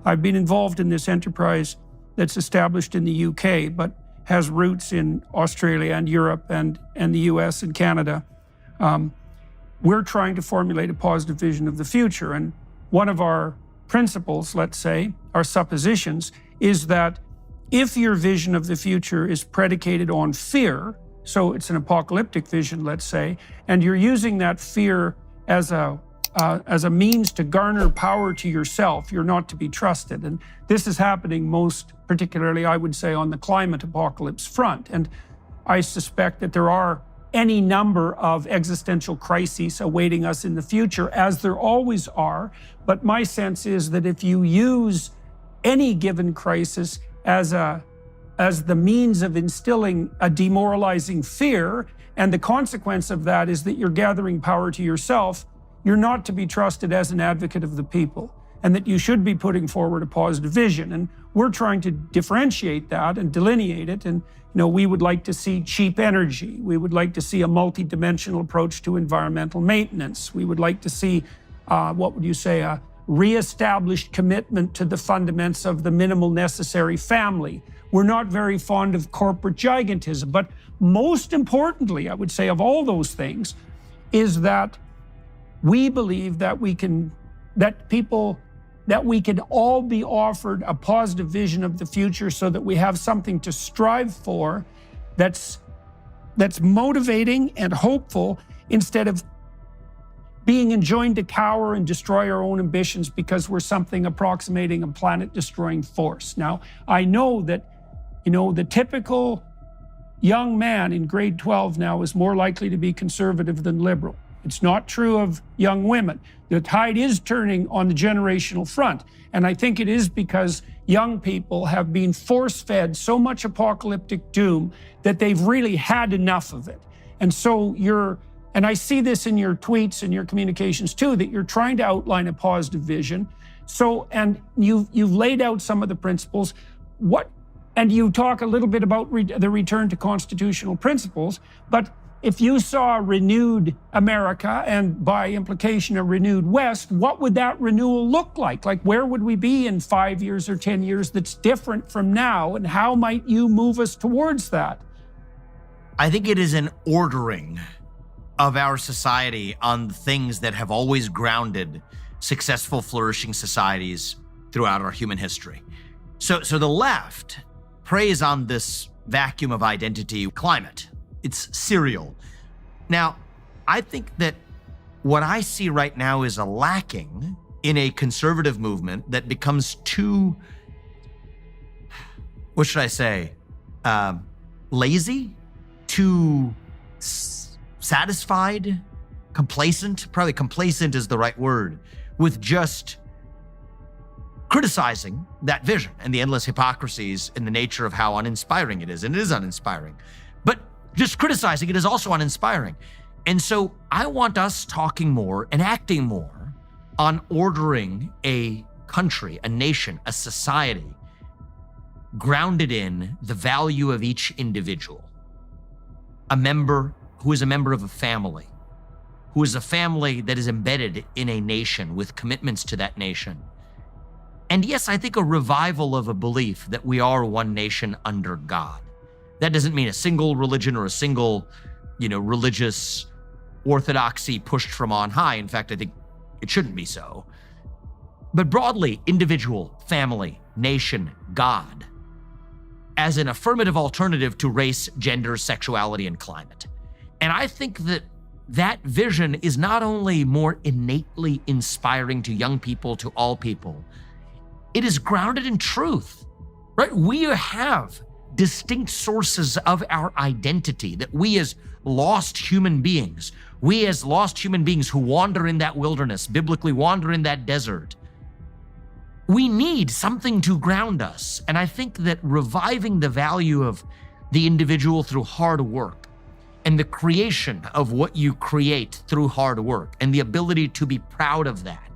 I've been involved in this enterprise that's established in the UK, but has roots in Australia and Europe and the US and Canada. We're trying to formulate a positive vision of the future. And one of our principles, let's say, our suppositions, is that if your vision of the future is predicated on fear, so it's an apocalyptic vision, let's say, and you're using that fear as a means to garner power to yourself, you're not to be trusted. And this is happening most particularly, I would say, on the climate apocalypse front. And I suspect that there are any number of existential crises awaiting us in the future, as there always are. But my sense is that if you use any given crisis as the means of instilling a demoralizing fear, and the consequence of that is that you're gathering power to yourself, you're not to be trusted as an advocate of the people, and that you should be putting forward a positive vision. And we're trying to differentiate that and delineate it. And we would like to see cheap energy. We would like to see a multidimensional approach to environmental maintenance. We would like to see, a reestablished commitment to the fundamentals of the minimal necessary family. We're not very fond of corporate gigantism, but most importantly, I would say, of all those things, is that we believe that we can all be offered a positive vision of the future, so that we have something to strive for that's motivating and hopeful, instead of being enjoined to cower and destroy our own ambitions because we're something approximating a planet-destroying force. Now, I know that, the typical young man in grade 12 now is more likely to be conservative than liberal. It's not true of young women. The tide is turning on the generational front. And I think it is because young people have been force-fed so much apocalyptic doom that they've really had enough of it. And so and I see this in your tweets and your communications too, that you're trying to outline a positive vision. So, and you've laid out some of the principles. And you talk a little bit about the return to constitutional principles, but if you saw a renewed America, and by implication a renewed West, what would that renewal look like? Like, where would we be in 5 years or 10 years that's different from now, and how might you move us towards that? I think it is an ordering of our society on things that have always grounded successful, flourishing societies throughout our human history. So the left preys on this vacuum of identity climate. It's serial. Now, I think that what I see right now is a lacking in a conservative movement that becomes too, what should I say, lazy, too satisfied, complacent, probably complacent is the right word, with just criticizing that vision and the endless hypocrisies in the nature of how uninspiring it is. And it is uninspiring. But just criticizing it is also uninspiring. And so I want us talking more and acting more on ordering a country, a nation, a society grounded in the value of each individual. Who is a member of a family, who is a family that is embedded in a nation with commitments to that nation. And yes, I think a revival of a belief that we are one nation under God. That doesn't mean a single religion or a single, religious orthodoxy pushed from on high. In fact, I think it shouldn't be so. But broadly, individual, family, nation, God, as an affirmative alternative to race, gender, sexuality, and climate. And I think that vision is not only more innately inspiring to young people, to all people, it is grounded in truth, right? We have distinct sources of our identity that we as lost human beings who wander in that wilderness, biblically wander in that desert, we need something to ground us. And I think that reviving the value of the individual through hard work, and the creation of what you create through hard work, and the ability to be proud of that,